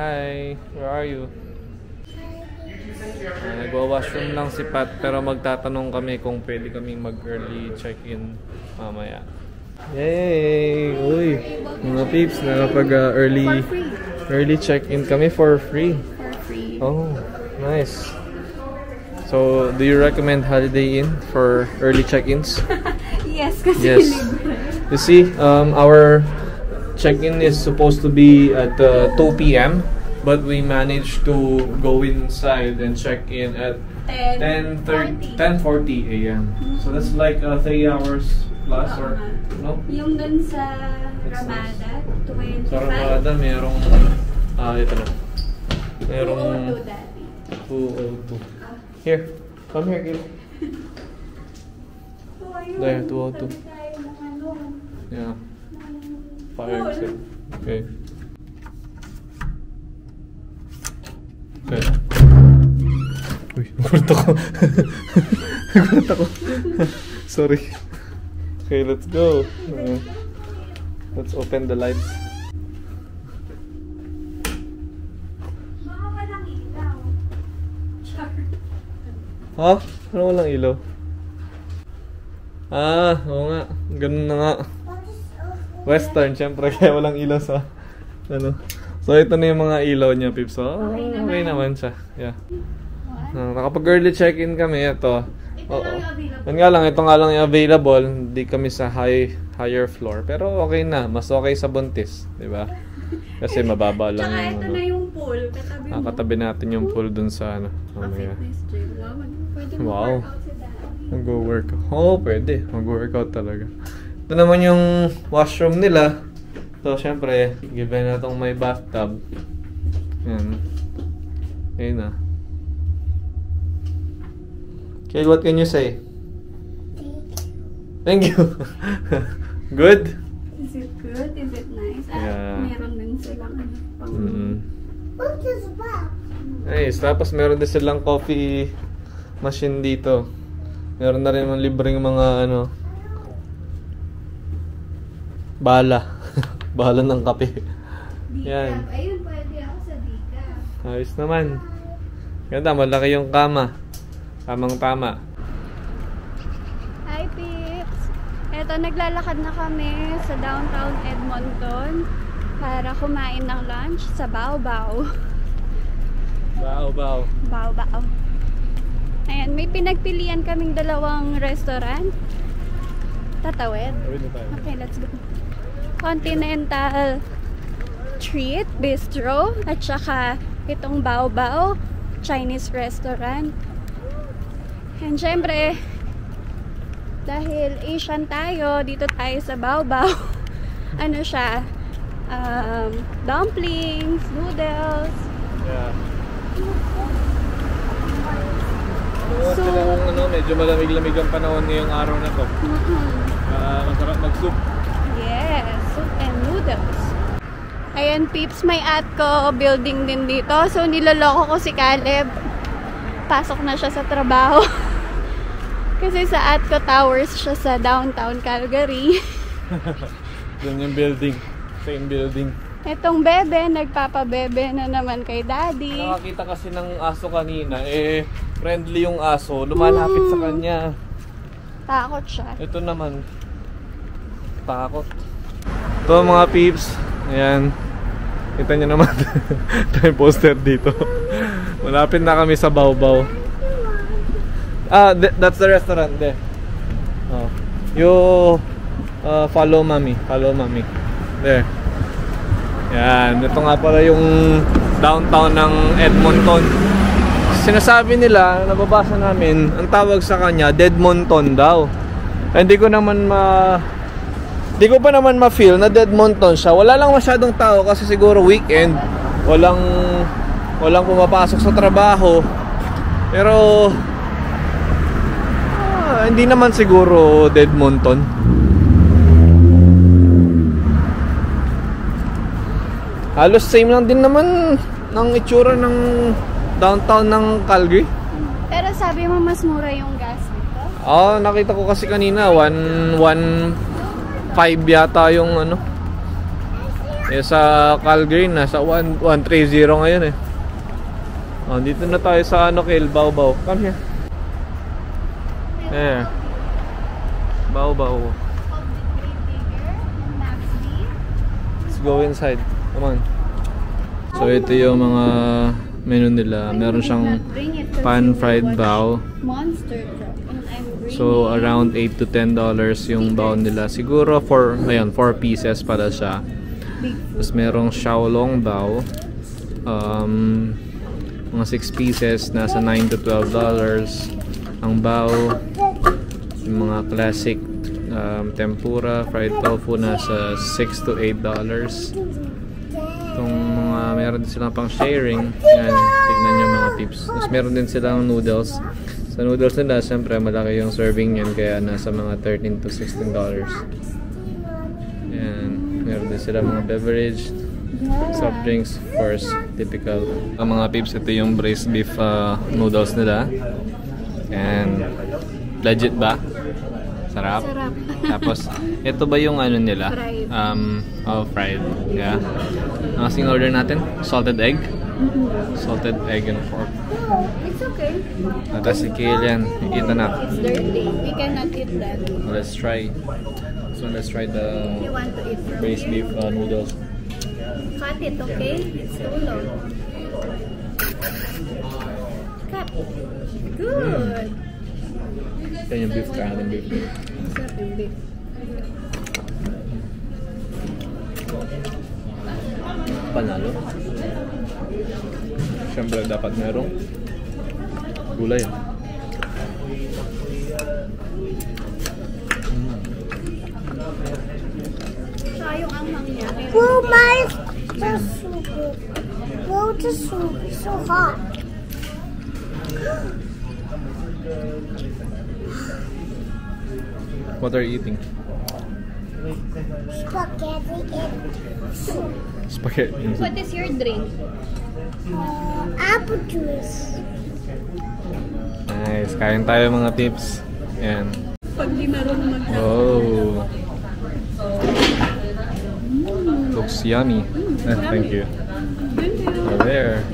Hi, where are you? Nagwa-washroom lang si Pat pero magtatanong kami kung pwede kaming mag-early check-in mamaya. Yay! Uy! Mga peeps, early check-in kami for free. For free. Oh, nice. So, do you recommend Holiday Inn for early check-ins? Yes, kasi Yes. You see, our check-in is supposed to be at 2 p.m. but we managed to go inside and check in at 10:40 a.m. So that's like 3 hours plus or no? Yung dun sa Ramada, 25. Sa Ramada, merong ito na. Merong 202 dati. 202. Here, come here, Gil. There, 202. Yeah. Fire exit. Okay. Okay. Uy, nagulat ako. Nagulat ako. Sorry. Okay, let's go. Let's open the lights. Baka walang ilaw. Char. Ha? Ano walang ilaw? Oo nga. Ganun na nga. Western, syempre. Kaya walang ilaw sa ano. So, ito na yung mga ilaw niya, Pips. So, okay naman siya. Yeah. Nakapag-early check-in kami. Ito. Ito lang yung available. Yan nga lang, ito nga lang yung available. Hindi kami sa higher floor. Pero okay na. Mas okay sa buntis. Diba? Kasi mababa lang Tsaka yung ito na yung pool. Katabi mo. katabi natin yung pool dun sa ano. Fitness gym. Pwede mo Wow. workout sa dati. Mag-workout. Oo, pwede. Mag-workout talaga. Ito naman yung washroom nila. So, syempre, given na itong may bathtub. Yan. Ayun na. Okay, what can you say? Thank you. Good? Is it good? Is it nice? Yeah. Meron din silang pang... Nice. Tapos meron din silang coffee machine dito. Meron na rin mga libreng mga ano, bala. Bala ng kape. Yan. Decaf. Ayun, pwede ako sa decaf. Ayos naman. Ganda, malaki yung kama. Tamang tama. Hi, Pips! Eto, naglalakad na kami sa downtown Edmonton para kumain ng lunch sa Bao Bao. Bao, bao. Bao Bao. Ayan, may pinagpilian kaming dalawang restaurant. Tatawid. Tawid na tayo. Okay, let's go. Continental Treat Bistro at saka itong Bao Bao Chinese restaurant. And syempre, dahil Asian tayo, dito tayo sa Bao Bao. Ano siya? Dumplings, noodles. Yeah. So, ano, medyo malamig-lamig ang panahon ngayong araw na to. Masarap mag-soup. yes, soup and noodles. Ayan, Peeps, may Atco building din dito. So, niloloko ko si Caleb. Pasok na siya sa trabaho. Kasi sa Atco Towers siya sa downtown Calgary. Doon yung building. Same building. Etong bebe, nagpapabebe na naman kay Daddy. Nakakita kasi ng aso kanina. Friendly yung aso. Lumalapit sa kanya. Takot siya. Ito naman. Takot. Ito mga peeps. Ayan. Kita nyo naman. Ito yung poster dito. Malapit na kami sa Bao Bao. That's the restaurant there. Oh. You follow mommy. Follow mommy. There. Yan. Ito nga pala yung downtown ng Edmonton. Sinasabi nila, nababasa namin, ang tawag sa kanya, Deadmonton daw. Hindi ko pa naman ma-feel na Deadmonton siya. Wala lang masyadong tao kasi siguro weekend. Walang pumapasok sa trabaho. Pero hindi naman siguro Deadmonton. Halos same lang din naman ng itsura ng downtown ng Calgary. Pero sabi mo mas mura yung gas dito? Nakita ko kasi kanina 1.5 yata yung ano. Eh, sa Calgary, nasa 130 ngayon eh. Oh, dito na tayo sa ano, Kale, Baw-Baw. Come here. There. Baw-Baw. Let's go inside. Come on. So ito yung mga menu nila. Meron siyang pan-fried bao. So around $8 to $10 yung bao nila. Siguro for, ayan, 4 pieces para siya. Tapos merong xiaolong bao. Mga 6 pieces, nasa $9 to $12. Ang bao, yung mga classic tempura, fried tofu, nasa $6 to $8. Itong mga, meron din silang pang sharing. Yan, tignan nyo mga peeps. Tapos meron din silang noodles. Sa noodles nila, siyempre malaki yung serving yan, kaya nasa mga $13 to $16. Yan, meron din silang mga beverage, soft drinks, of course, typical. Ang mga peeps, ito yung braised beef noodles nila. And legit ba? Sarap. Sarap. Tapos, ito ba yung ano nila? Fried. Fried. Yeah. Ang kasing order natin, salted egg. Salted egg and pork. It's okay. Tapos si Kilian, ikita na. It's dirty. We cannot eat that. Let's try. So let's try the You want to eat from braised here? beef noodles. Cut it, okay? It's too long. Cut. Good. Yan yung beef, kahalang beef. Sarap yung beef. Panalo. Siyempre dapat merong gulay. Siya yung anghang niya. Well, my soup. Well, the soup is so hot. What are you eating? Spaghetti and soup. Spaghetti. What is your drink? Apple juice. Nice. Kain tayo mga tips. Yan. Pag di marunong mag- Oh. Looks yummy. Thank you. Oh, there.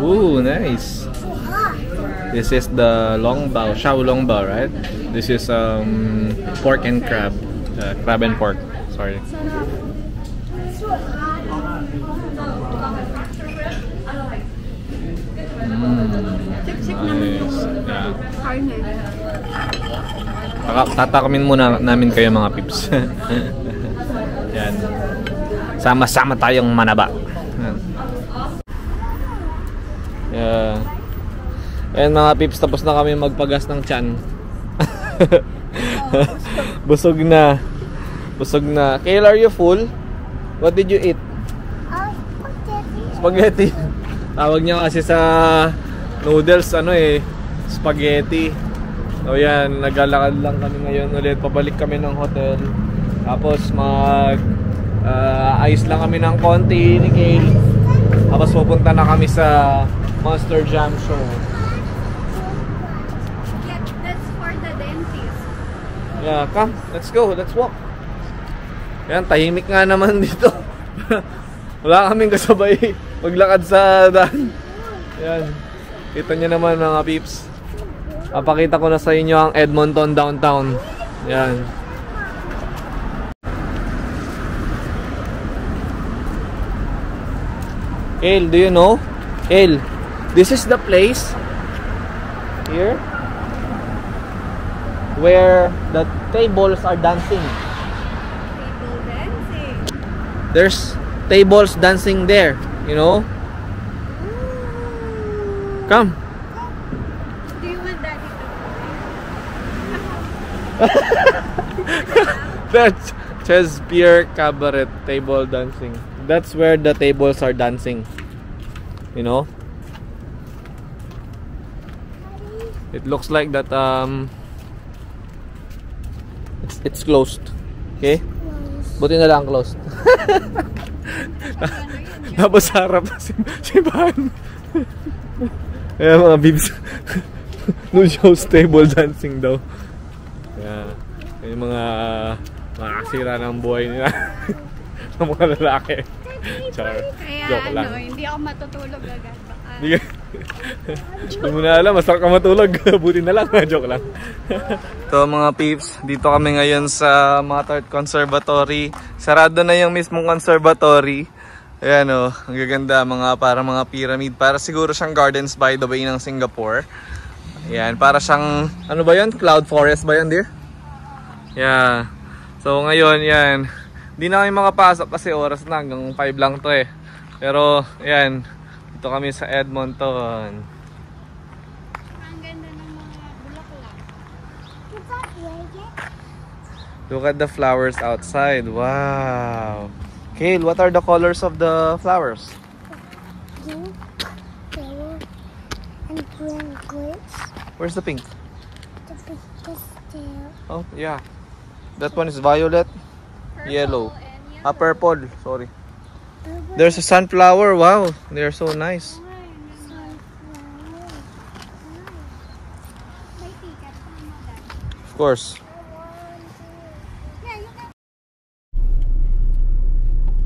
Ooh, nice. So hot. This is the long bao, xiaolong bao, right? This is pork and crab. Crab and pork. Sorry. So hot. Nice. Yeah. Karne. Tatakamin muna namin kayo mga pips. Yan. Sama-sama tayong manaba. Yan. Yeah. Ayan mga pips, tapos na kami magpagas ng tiyan. Busog na. Busog na. Kale, are you full? What did you eat? Spaghetti. Spaghetti. Tawag niya kasi sa noodles, ano eh, spaghetti. So yan, naglalakad lang kami ngayon ulit. Pabalik kami ng hotel. Tapos ayos lang kami ng konti ni Kale. Tapos pupunta na kami sa Monster Jam Show. Yeah, that's for the dentist. Yeah, come. Let's go. Let's walk. Yan, tahimik nga naman dito. Wala kaming kasabay maglakad sa daan. Yan. Kita nyo naman mga peeps. Papakita ko na sa inyo ang Edmonton downtown. Yan. Kale, do you know? Kale, this is the place here where the tables are dancing. People dancing. There's tables dancing there, you know? Come. Do you want daddy to That's says Pierre Cabaret table dancing. That's where the tables are dancing. You know? It looks like that it's closed. Okay? Buti na lang closed. Tapos harap na si Van. Ayan mga bibs. No shows table dancing daw. Yeah. Yung mga kasira ng buhay nila. ng mga lalaki. Char. Kaya Joke lang. hindi ako matutulog agad. Baka... Hindi mo na alam, masarap ka matulog. Buti na lang, joke lang. So mga peeps, dito kami ngayon sa Matart Conservatory. Sarado na yung mismong conservatory. Ayan o, ang gaganda, para mga pyramid. Para siguro siyang Gardens by the Bay ng Singapore. Ayan, para siyang, ano ba yun? Cloud forest ba yun, dear? Yeah. So ngayon, yan. Hindi na kami makapasok kasi oras na, hanggang 5 lang to eh. Pero, ayan. Dito kami sa Edmonton. Ang ganda ng mga bulaklak. Look at the flowers outside. Wow. Kale, what are the colors of the flowers? Blue, yellow, and green. Where's the pink? The pink is there. Oh, yeah. That one is violet, yellow. Purple, sorry. There's a sunflower. Wow, they're so nice. Of course.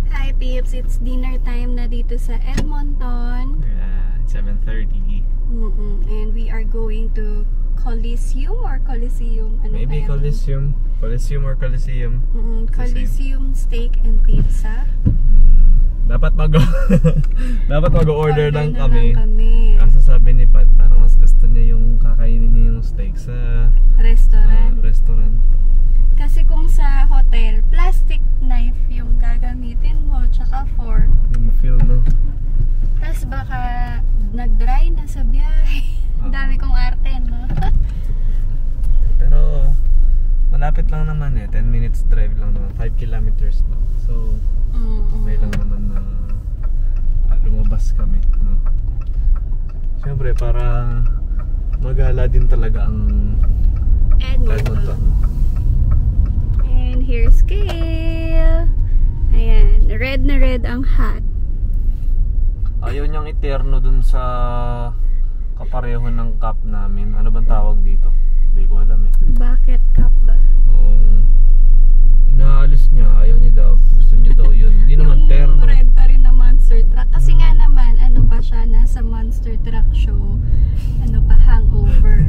Hi peeps, it's dinner time na dito sa Edmonton. Yeah, 7:30. And we are going to Coliseum or Coliseum? Ano Maybe kaya? Coliseum. Coliseum or Coliseum. Coliseum Steak and Pizza. Dapat dapat mag-order lang Na kami. Kasi sabi ni Pat, parang mas gusto niya yung kakainin niya yung steak sa restaurant. Kasi kung sa hotel, plastic knife yung gagamitin mo, tsaka fork. Hindi mo feel, no? Tapos baka nag-dry na sa biyahe. Dami kong arte, no? Pero malapit lang naman eh. 10 minutes drive lang naman. 5 kilometers lang. So, okay lang naman na lumabas kami, no? Siyempre, para magala din talaga ang Edmonton. And here's Kale. Ayan, red na red ang hat. Ayaw niyang iterno dun sa kapareho ng cup namin. Ano bang tawag dito? Hindi ko alam eh. Bucket cup ba? Inaalis niya. Ayaw niya daw. Gusto niya daw yun. Hindi naman terno. Red pa rin na monster truck. Kasi nga naman, ano pa siya, nasa monster truck show. Ano pa, hangover.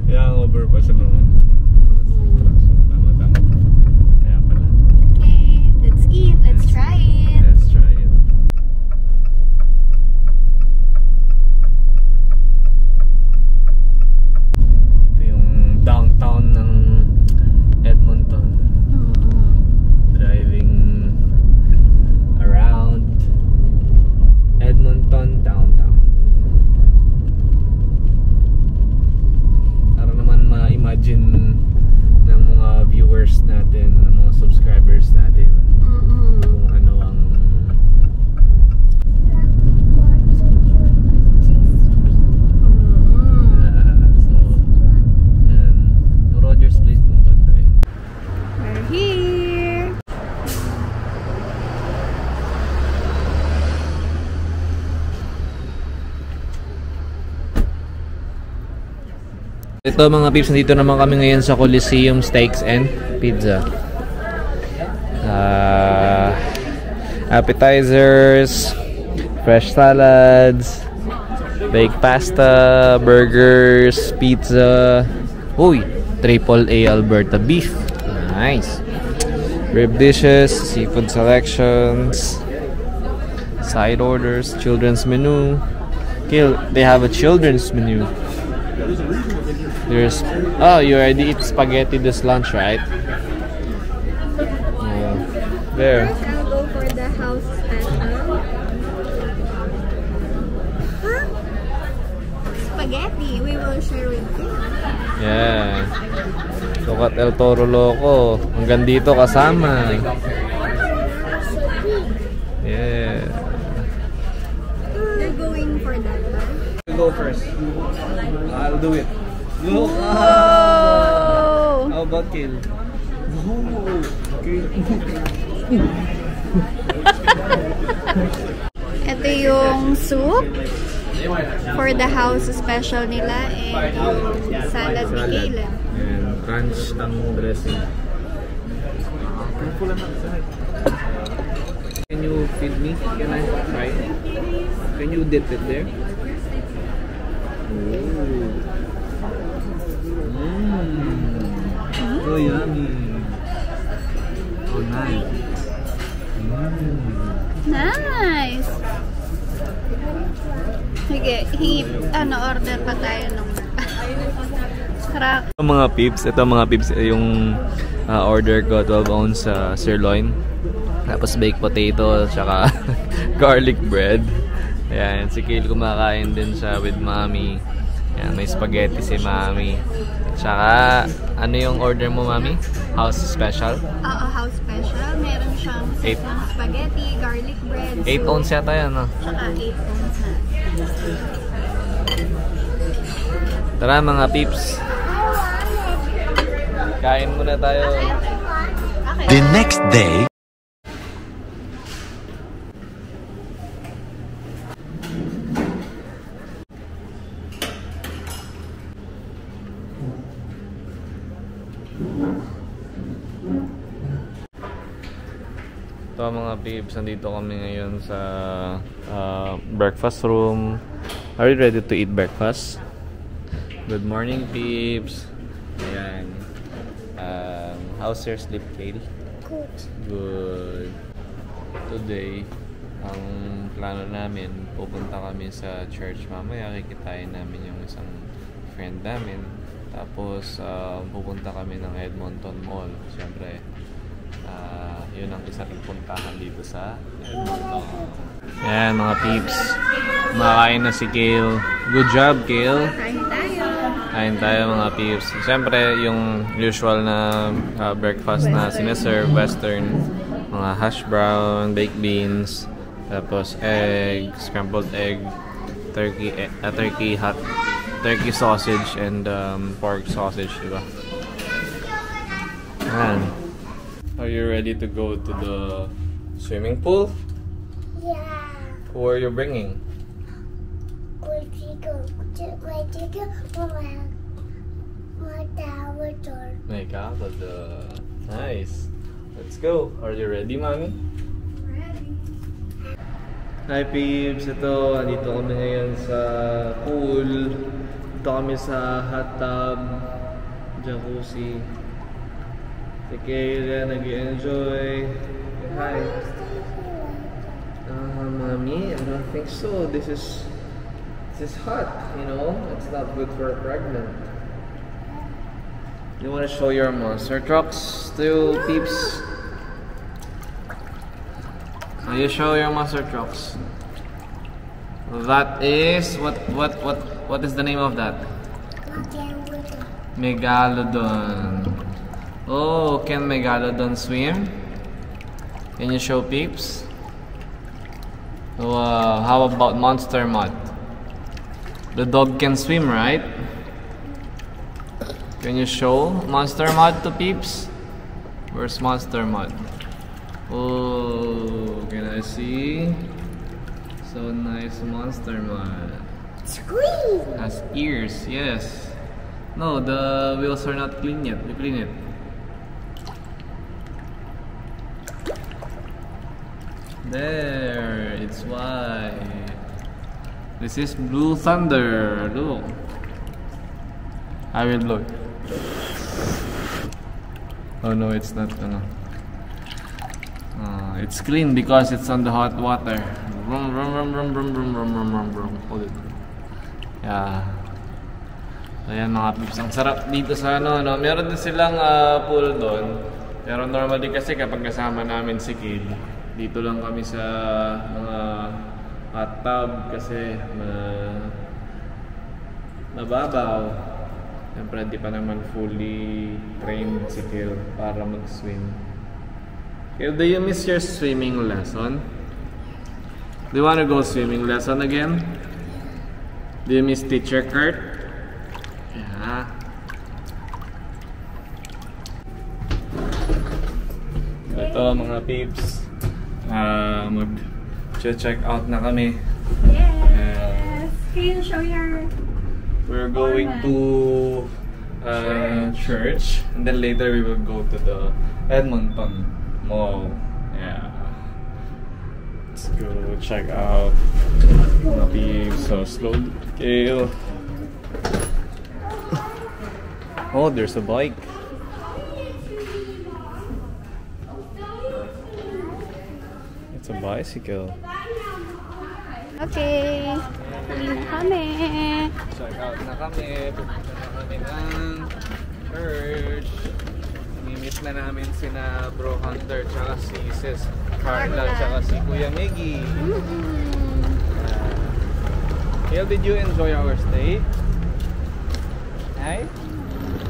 Hangover pa siya naman. Tama. Kaya pala. Okay, let's eat. Let's try it. Let's try it. Ito yung downtown ng Edmonton. Driving around Edmonton downtown. Para naman ma-imagine ng mga viewers natin, ng mga subscribers natin, kung ano ang so, yan. Rogers Place dun banda eh. We're here. Ito mga peeps, nandito naman kami ngayon sa Coliseum Steaks and Pizza. Appetizers, fresh salads, baked pasta, burgers, pizza. Uy, triple A Alberta beef. Nice. Rib dishes, seafood selections, side orders, children's menu. They have a children's menu. There's, oh, you already eat spaghetti this lunch, right? There. First, I'll go for the house special. Spaghetti, we will share with you. Yeah. Look at El Toro Loco. Hanggang dito kasama. Yeah. You're going for that, ba? Go first. I'll do it. Look! Whoa! How about Kill? Okay. Ito yung soup for the house special nila and yung salad ni Caleb. And crunch ang dressing. Can you feed me? Can I try? Can you dip it there? So yummy. Oh, nice. Nice! Sige, order pa tayo nung crack. Mga peeps, yung order ko, 12 ounce sirloin. Tapos baked potato, tsaka garlic bread. Ayan, si Kale kumakain din siya with Mommy. Ayan, may spaghetti si Mommy. Tsaka, ano yung order mo, Mommy? House special? Oo, house special. Meron siyang spaghetti, garlic bread. 8 ounce yata yan, no? Tsaka 8 ounce na. Tara mga peeps. Kain muna tayo. Okay. The next day. Ito mga peeps, nandito kami ngayon sa breakfast room. Are you ready to eat breakfast? Good morning peeps. Ayan. How's your sleep, Kale? Good. Good. Today, ang plano namin, pupunta kami sa church mamaya. Kikitain namin yung isang friend namin. Tapos, pupunta kami ng Edmonton Mall. Siyempre, yun ang isa ring puntahan dito sa Edmonton. Ayan mga peeps. Kumakain na si Kale. Good job, Kale. Kain tayo mga peeps. Siyempre, yung usual na breakfast na sineserve, western, mga hash brown, baked beans, tapos egg, scrambled egg, turkey sausage, and pork sausage, diba? Ayan. Are you ready to go to the swimming pool? Yeah. Who are you bringing? Megalodon. Nice. Let's go. Are you ready, Mommy? Ready. Hi, peeps. Ito, andito kami ngayon sa pool. Dito kami sa hot tub, jacuzzi. Si Kayla nag-enjoy. Hi. Mommy, I don't think so. This is hot, you know? It's not good for a pregnant. You want to show your monster trucks to peeps? You show your monster trucks. That is what is the name of that? Megalodon. Oh, can Megalodon swim? Can you show peeps? Wow, how about Monster Mud? The dog can swim, right? Can you show Monster Mud to peeps? Where's Monster Mud? Oh, can I see? So nice Monster Mud. Squeeze. Has ears, yes. No, the wheels are not clean yet. We clean it. There, it's white. This is Blue Thunder. Look. I will blow it. Oh no, it's not gonna. It's clean because it's on the hot water. Brum, brum, brum, brum, brum, brum, brum, brum, brum, brum. Hold it. Yeah. Ayan mga peeps, ang sarap dito sa ano. Meron din silang pool doon. Pero normally kasi kapag kasama namin si Kid, dito lang kami sa mga hot tub kasi mababaw. Siyempre di pa naman fully trained si Kid para mag-swim. Kid, do you miss your swimming lesson? Do you want to go swimming lesson again? Do you miss Teacher Kurt? Yeah. Ito mga peeps, mag-check out na kami. Yes! Can you show your... We're going to church, and then later we will go to the Edmonton Mall. Yeah. Let's go check out mga peeps. So slowly. Kale. Oh, there's a bike. It's a bicycle. Okay. Uwi na kami. Check out na kami. Pupunta na kami ng church. Nimit na namin sina Bro Hunter tsaka si Sis Carla tsaka si Kuya Miggy. Kale, did you enjoy our stay? Hi?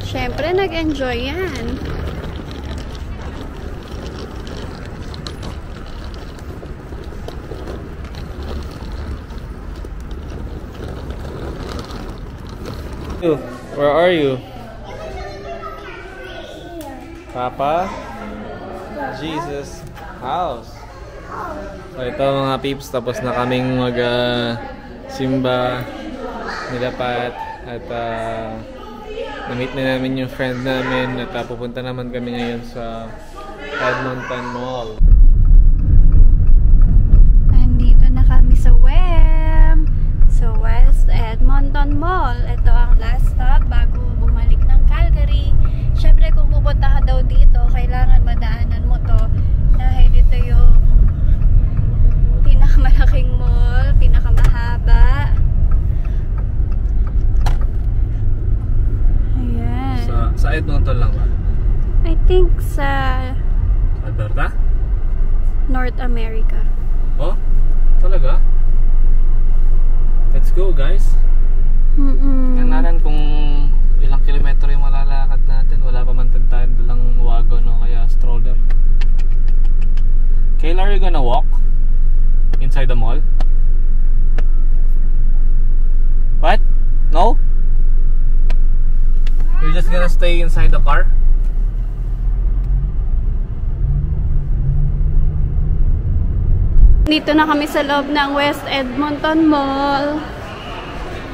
Siyempre, nag-enjoy yan. Where are you? Papa? Jesus house. So ito mga peeps, tapos na kaming simba, nilapat at na-meet na namin yung friend namin at pupunta naman kami ngayon sa Edmonton Mall. Andito na kami sa WEM, sa West Edmonton Mall. Ito ang last stop bago bumalik ng Calgary. Syempre kung pupunta ka daw dito, kailangan madaanan mo to dahil ito yung pinakamalaking mall, pinakamahaba. Ayan. Sa Edmonton lang ba? I think sa Alberta? North America. Oh? Talaga? Let's go guys! Tingnan natin kung ilang kilometro yung malalakad natin. Wala pa man tayo dalang wagon o kaya stroller. Kayla, are you gonna walk inside the mall? What? No? You're just gonna stay inside the car? Dito na kami sa loob ng West Edmonton Mall.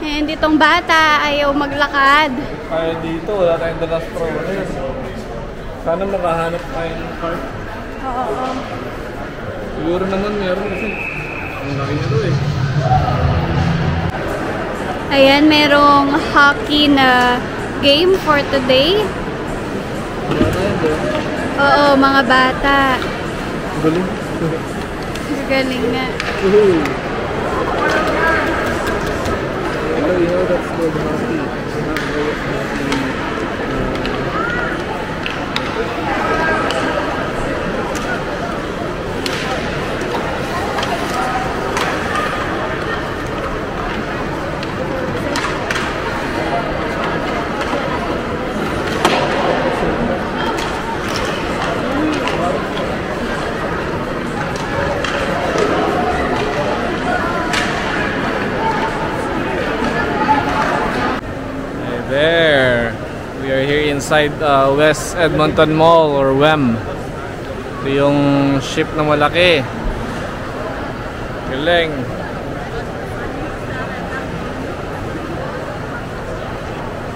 And itong bata ayaw maglakad. Kaya dito, wala tayong dalang stroller. Sana makahanap tayo ng car. Oo. Siguro naman meron kasi ang laki nito eh. Ayan, merong hockey na game for today. Wala tayo doon. Oo, mga bata. Galing. Galing nga. You know that's called hockey. Not very hockey. There, we are here inside West Edmonton Mall or WEM. Ito yung ship na malaki. Galing.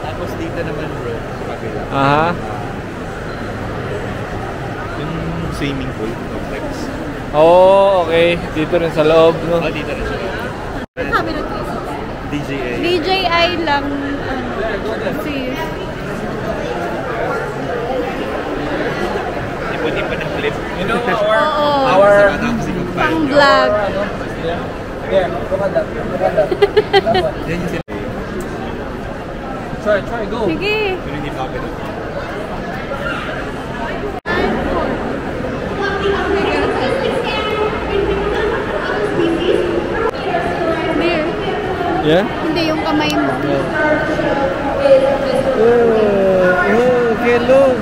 Tapos dito naman bro, sa kabila. Aha. Yung swimming pool complex. Oh, okay. Dito rin sa loob, no? Oh, dito rin siya. DJI. DJI lang. See. Ipa ng clip. You know Oo. Pang vlog. Yeah, look at that. Look at that. Yan yung sila. Try, go. Sige. Pero hindi pa kapit. Beer. Yeah? Hindi yung kamay mo. Okay, look.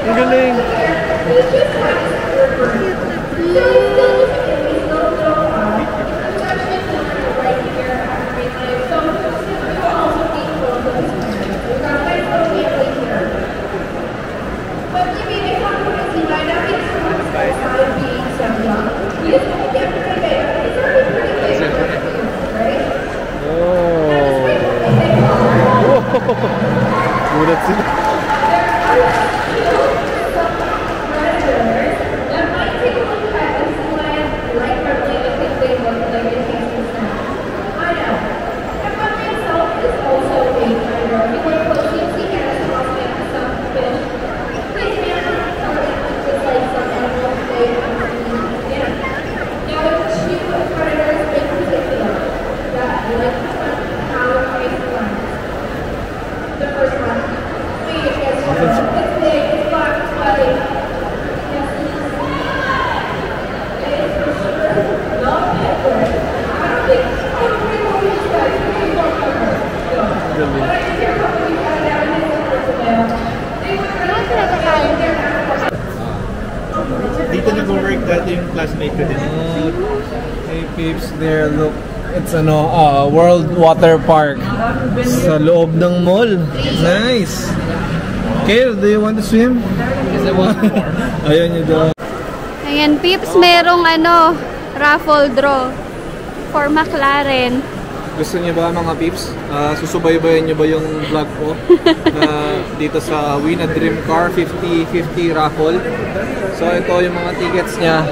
Ang galing. Gulat sila. classmate ko din. Hey peeps, there, look. It's World Water Park sa loob ng mall. Nice. Kale, do you want to swim? Yes, I want more. Ayun yun daw. Ayan, peeps, merong raffle draw for McLaren. Gusto niyo ba mga peeps? Susubaybayan niyo ba yung vlog ko dito sa Win a Dream Car 50-50 raffle? So ito yung mga tickets niya.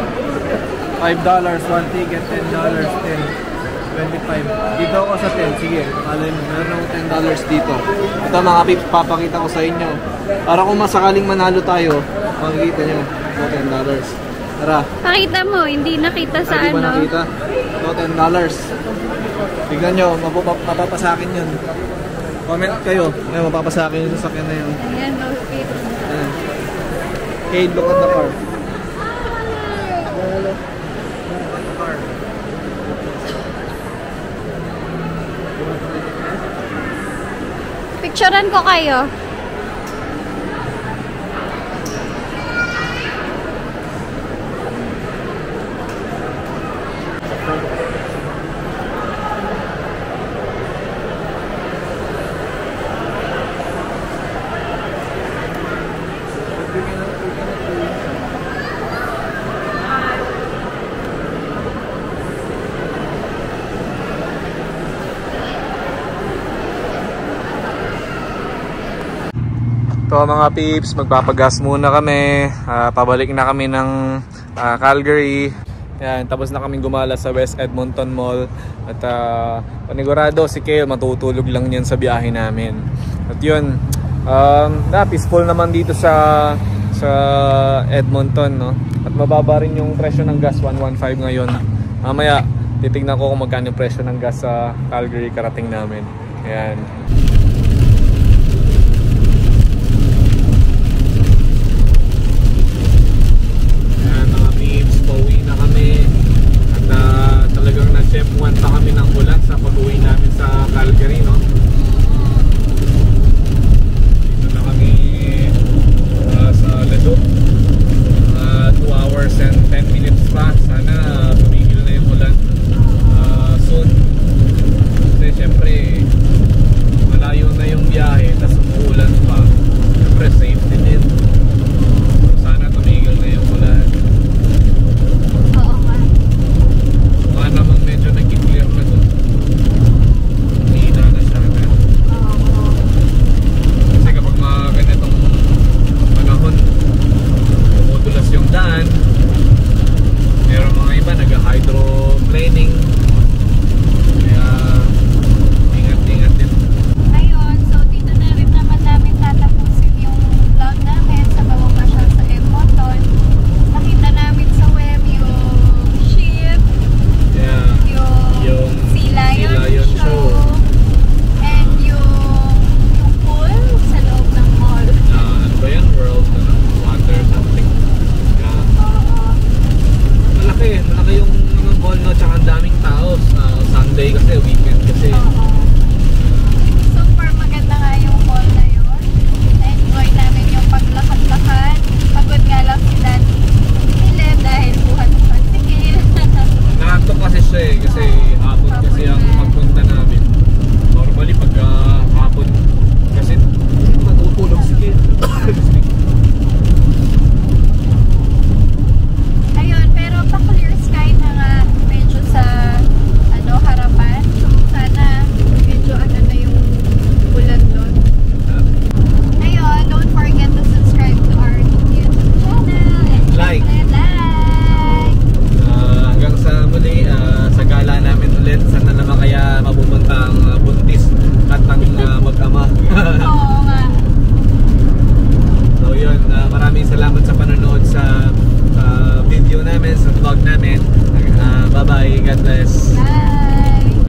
$5 one ticket, $10, 10. 25. Dito ako sa 10. Sige, alay mo. Meron ako $10 dito. Ito mga peeps, papakita ko sa inyo. Para kung masakaling manalo tayo, makikita nyo. Ito $10. Tara. Pakita mo, hindi nakita sa Hindi ba nakita? Ito $10. Tignan nyo, mapapasakin yun. Comment kayo. Ngayon, mapapasakin yung sasakyan na yun. Ayan, no, peeps. Ayan. Hey, look at the car. Picturean ko kayo. So mga peeps, magpapagas muna kami. Pabalik na kami ng Calgary. Yan, tapos na kami gumala sa West Edmonton Mall. At panigurado si Kale matutulog lang yan sa biyahe namin. At yun, peaceful naman dito sa Edmonton, no? At mababa rin yung presyo ng gas, 115 ngayon. Mamaya titignan ko kung magkano yung presyo ng gas sa Calgary karating namin. Ayan. Pauwi na kami at talagang nag-step 1 pa kami ng ulan sa pag-uwi namin sa Calgary, no? Dito na kami sa Leduc. 2 hours and 10 minutes pa. Sana tumigil na yung ulan soon. Kasi syempre malayo na yung biyahe tapos umuulan pa. Syempre safety din. Sana tumigil na yung ulan. Namang medyo nag-clear na doon. Hina na siya. Kasi kapag mga ganitong panahon, umudulas yung daan. Meron mga iba nag-hydroplaning. Kaya ingat-ingat din. Ayun, so dito na rin naman namin tatapusin yung vlog namin sa pamamasyal sa Edmonton. Nakita namin sa web yung ship, yung Sea Lion show, and yung pool sa loob ng mall. Ano ba yan? World Water something. Malaki yung mall, no? Tsaka ang daming tao. Sunday kasi, weekend kasi.